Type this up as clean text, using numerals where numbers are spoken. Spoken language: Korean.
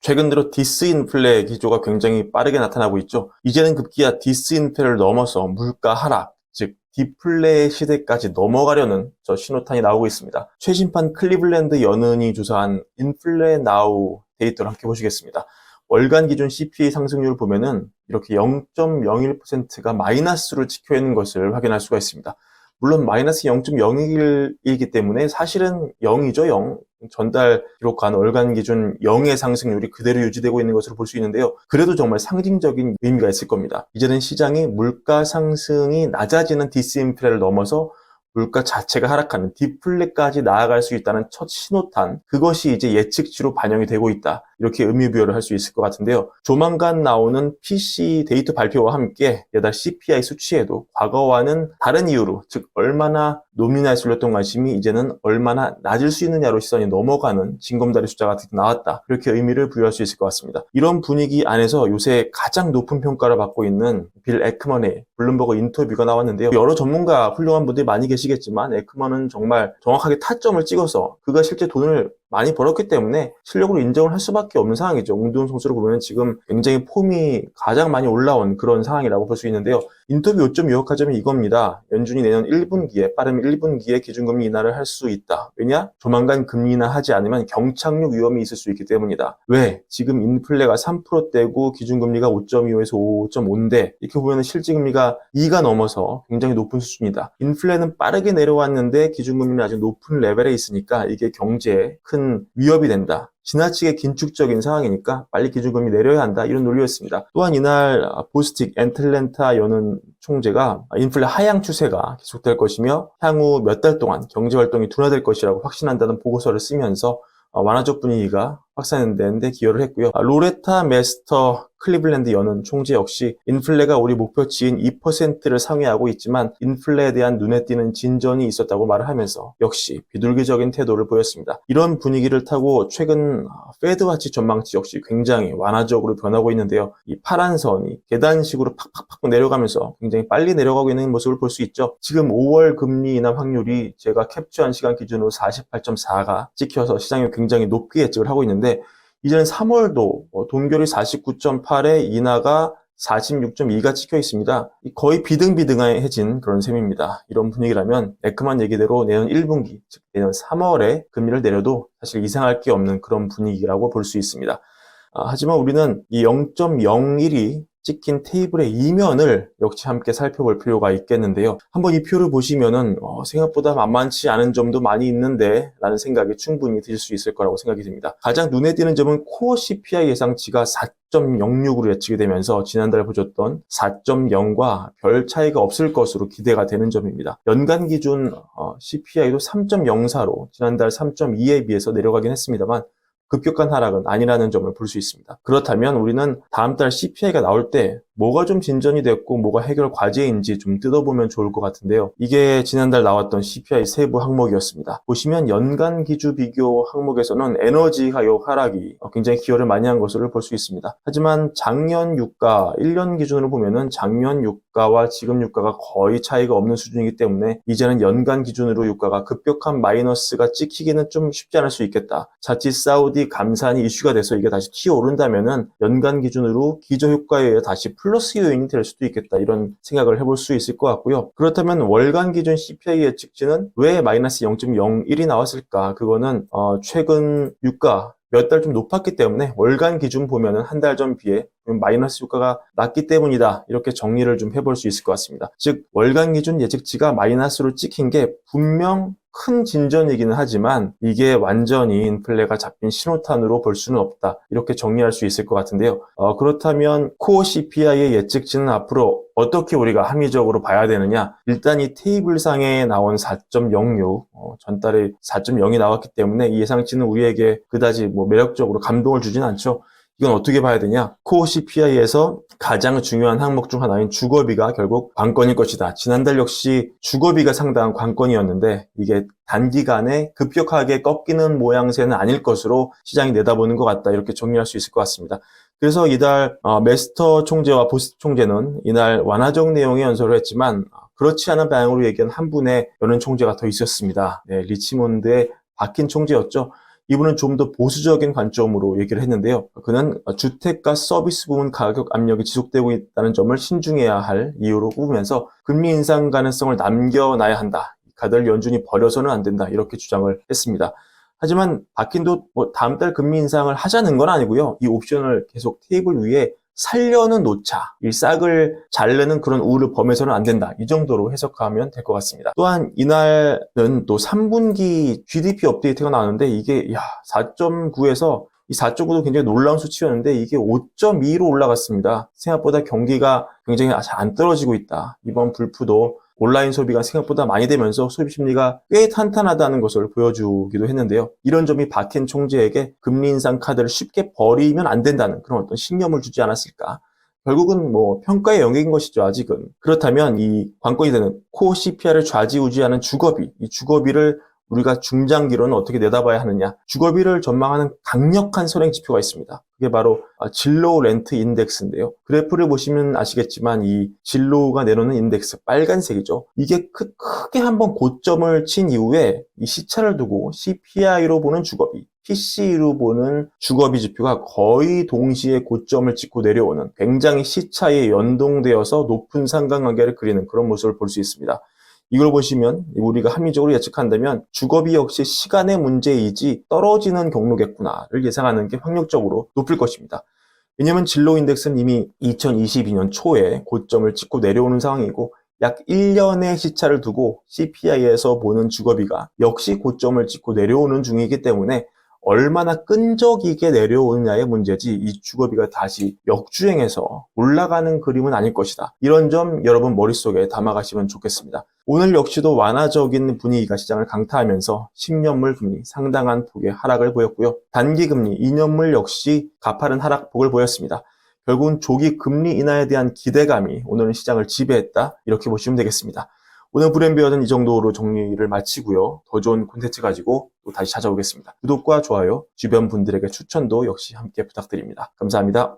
최근 들어 디스인플레 기조가 굉장히 빠르게 나타나고 있죠. 이제는 급기야 디스인플레를 넘어서 물가 하락, 즉 디플레 시대까지 넘어가려는 저 신호탄이 나오고 있습니다. 최신판 클리블랜드 연은이 조사한 인플레 나우 데이터를 함께 보시겠습니다. 월간 기준 CPI 상승률을 보면은 이렇게 0.01%가 마이너스를 찍혀 있는 것을 확인할 수가 있습니다. 물론 마이너스 0.01이기 때문에 사실은 0이죠, 0. 전달 기록한 월간 기준 0의 상승률이 그대로 유지되고 있는 것으로 볼 수 있는데요. 그래도 정말 상징적인 의미가 있을 겁니다. 이제는 시장이 물가 상승이 낮아지는 디스인플레를 넘어서 물가 자체가 하락하는 디플레까지 나아갈 수 있다는 첫 신호탄, 그것이 이제 예측치로 반영이 되고 있다. 이렇게 의미부여를 할 수 있을 것 같은데요. 조만간 나오는 PC 데이터 발표와 함께 매달 CPI 수치에도 과거와는 다른 이유로, 즉 얼마나 노미나에 쏠렸던 관심이 이제는 얼마나 낮을 수 있느냐로 시선이 넘어가는 징검다리 숫자가 나왔다. 이렇게 의미를 부여할 수 있을 것 같습니다. 이런 분위기 안에서 요새 가장 높은 평가를 받고 있는 빌 에크먼의 블룸버그 인터뷰가 나왔는데요. 여러 전문가 훌륭한 분들이 많이 계시겠지만 에크먼은 정말 정확하게 타점을 찍어서 그가 실제 돈을 많이 벌었기 때문에 실력으로 인정을 할 수밖에 없는 상황이죠. 웅두웅 선수를 보면 지금 굉장히 폼이 가장 많이 올라온 그런 상황이라고 볼 수 있는데요. 인터뷰 요점 유혹한 점이 이겁니다. 연준이 내년 1분기에, 빠르면 1분기에 기준금리 인하를 할 수 있다. 왜냐? 조만간 금리 인하하지 않으면 경착륙 위험이 있을 수 있기 때문이다. 왜? 지금 인플레가 3%대고 기준금리가 5.25에서 5.5인데 이렇게 보면 실질금리가 2가 넘어서 굉장히 높은 수준이다. 인플레는 빠르게 내려왔는데 기준금리는 아직 높은 레벨에 있으니까 이게 경제에 큰 위협이 된다. 지나치게 긴축적인 상황이니까 빨리 기준금리 내려야 한다. 이런 논리였습니다. 또한 이날 보스틱 애틀랜타 연은 총재가 인플레 하향 추세가 계속될 것이며 향후 몇 달 동안 경제활동이 둔화될 것이라고 확신한다는 보고서를 쓰면서 완화적 분위기가 확산되는 데 기여를 했고요. 로레타 메스터 클리블랜드 연은 총재 역시 인플레가 우리 목표치인 2%를 상회하고 있지만 인플레에 대한 눈에 띄는 진전이 있었다고 말을 하면서 역시 비둘기적인 태도를 보였습니다. 이런 분위기를 타고 최근 페드와치 전망치 역시 굉장히 완화적으로 변하고 있는데요. 이 파란 선이 계단식으로 팍팍팍 내려가면서 굉장히 빨리 내려가고 있는 모습을 볼 수 있죠. 지금 5월 금리 인하 확률이 제가 캡처한 시간 기준으로 48.4가 찍혀서 시장이 굉장히 높게 예측을 하고 있는데 이제는 3월도 동결이 49.8에 인하가 46.2가 찍혀 있습니다. 거의 비등비등해진 그런 셈입니다. 이런 분위기라면 에크먼 얘기대로 내년 1분기, 즉 내년 3월에 금리를 내려도 사실 이상할 게 없는 그런 분위기라고 볼 수 있습니다. 하지만 우리는 이 0.01이 찍힌 테이블의 이면을 역시 함께 살펴볼 필요가 있겠는데요. 한번 이 표를 보시면은 생각보다 만만치 않은 점도 많이 있는데 라는 생각이 충분히 드실 수 있을 거라고 생각이 듭니다. 가장 눈에 띄는 점은 코어 CPI 예상치가 4.06으로 예측이 되면서 지난달 보셨던 4.0과 별 차이가 없을 것으로 기대가 되는 점입니다. 연간 기준 CPI도 3.04로 지난달 3.2에 비해서 내려가긴 했습니다만 급격한 하락은 아니라는 점을 볼 수 있습니다. 그렇다면 우리는 다음 달 CPI가 나올 때 뭐가 좀 진전이 됐고 뭐가 해결 과제인지 좀 뜯어보면 좋을 것 같은데요. 이게 지난달 나왔던 CPI 세부 항목이었습니다. 보시면 연간 기준 비교 항목에서는 에너지 가격 하락이 굉장히 기여를 많이 한 것으로 볼 수 있습니다. 하지만 작년 유가 1년 기준으로 보면은 작년 유가와 지금 유가가 거의 차이가 없는 수준이기 때문에 이제는 연간 기준으로 유가가 급격한 마이너스가 찍히기는 좀 쉽지 않을 수 있겠다. 자칫 사우디 감산이 이슈가 돼서 이게 다시 튀어오른다면은 연간 기준으로 기저효과에 의해 다시 플러스 요인이 될 수도 있겠다. 이런 생각을 해볼 수 있을 것 같고요. 그렇다면 월간 기준 CPI 예측치는 왜 마이너스 0.01이 나왔을까? 그거는 최근 유가 몇 달 좀 높았기 때문에 월간 기준 보면은 한 달 전 비해 마이너스 효과가 낮기 때문이다. 이렇게 정리를 좀 해볼 수 있을 것 같습니다. 즉 월간 기준 예측치가 마이너스로 찍힌 게 분명 큰 진전이기는 하지만 이게 완전히 인플레가 잡힌 신호탄으로 볼 수는 없다. 이렇게 정리할 수 있을 것 같은데요. 그렇다면 코어 CPI의 예측치는 앞으로 어떻게 우리가 합리적으로 봐야 되느냐? 일단 이 테이블상에 나온 4.06, 전달에 4.0이 나왔기 때문에 이 예상치는 우리에게 그다지 매력적으로 감동을 주진 않죠. 이건 어떻게 봐야 되냐? 코어 CPI에서 가장 중요한 항목 중 하나인 주거비가 결국 관건일 것이다. 지난달 역시 주거비가 상당한 관건이었는데 이게 단기간에 급격하게 꺾이는 모양새는 아닐 것으로 시장이 내다보는 것 같다. 이렇게 정리할 수 있을 것 같습니다. 그래서 이달 메스터 총재와 보스 총재는 이날 완화적 내용의 연설을 했지만 그렇지 않은 방향으로 얘기한 한 분의 연은 총재가 더 있었습니다. 네, 리치몬드의 박힌 총재였죠. 이분은 좀 더 보수적인 관점으로 얘기를 했는데요. 그는 주택과 서비스 부문 가격 압력이 지속되고 있다는 점을 신중해야 할 이유로 꼽으면서 금리 인상 가능성을 남겨놔야 한다. 가들 연준이 버려서는 안 된다. 이렇게 주장을 했습니다. 하지만 바킨도 다음 달 금리 인상을 하자는 건 아니고요. 이 옵션을 계속 테이블 위에 살려는 놓자. 이 싹을 자르는 그런 우를 범해서는 안 된다. 이 정도로 해석하면 될 것 같습니다. 또한 이날은 또 3분기 GDP 업데이트가 나왔는데 이게 4.9에서 이 4.9도 굉장히 놀라운 수치였는데 이게 5.2로 올라갔습니다. 생각보다 경기가 굉장히 잘 안 떨어지고 있다. 이번 불프도 온라인 소비가 생각보다 많이 되면서 소비 심리가 꽤 탄탄하다는 것을 보여주기도 했는데요. 이런 점이 박켄 총재에게 금리 인상 카드를 쉽게 버리면 안 된다는 그런 어떤 신념을 주지 않았을까. 결국은 평가의 영역인 것이죠, 아직은. 그렇다면 이 관건이 되는 코 CPI를 좌지우지하는 주거비, 이 주거비를 우리가 중장기로는 어떻게 내다봐야 하느냐. 주거비를 전망하는 강력한 선행 지표가 있습니다. 그게 바로 진로우 렌트 인덱스인데요. 그래프를 보시면 아시겠지만 이 진로우가 내놓는 인덱스, 빨간색이죠. 이게 크게 한번 고점을 친 이후에 이 시차를 두고 CPI로 보는 주거비, PC로 보는 주거비 지표가 거의 동시에 고점을 찍고 내려오는 굉장히 시차에 연동되어서 높은 상관관계를 그리는 그런 모습을 볼 수 있습니다. 이걸 보시면 우리가 합리적으로 예측한다면 주거비 역시 시간의 문제이지 떨어지는 경로겠구나를 예상하는 게 확률적으로 높을 것입니다. 왜냐하면 진로 인덱스는 이미 2022년 초에 고점을 찍고 내려오는 상황이고 약 1년의 시차를 두고 CPI에서 보는 주거비가 역시 고점을 찍고 내려오는 중이기 때문에 얼마나 끈적이게 내려오느냐의 문제지 이 주거비가 다시 역주행해서 올라가는 그림은 아닐 것이다. 이런 점 여러분 머릿속에 담아가시면 좋겠습니다. 오늘 역시도 완화적인 분위기가 시장을 강타하면서 10년물 금리 상당한 폭의 하락을 보였고요. 단기금리 2년물 역시 가파른 하락폭을 보였습니다. 결국은 조기 금리 인하에 대한 기대감이 오늘은 시장을 지배했다. 이렇게 보시면 되겠습니다. 오늘 브랜비어는 이 정도로 정리를 마치고요. 더 좋은 콘텐츠 가지고 또 다시 찾아오겠습니다. 구독과 좋아요, 주변 분들에게 추천도 역시 함께 부탁드립니다. 감사합니다.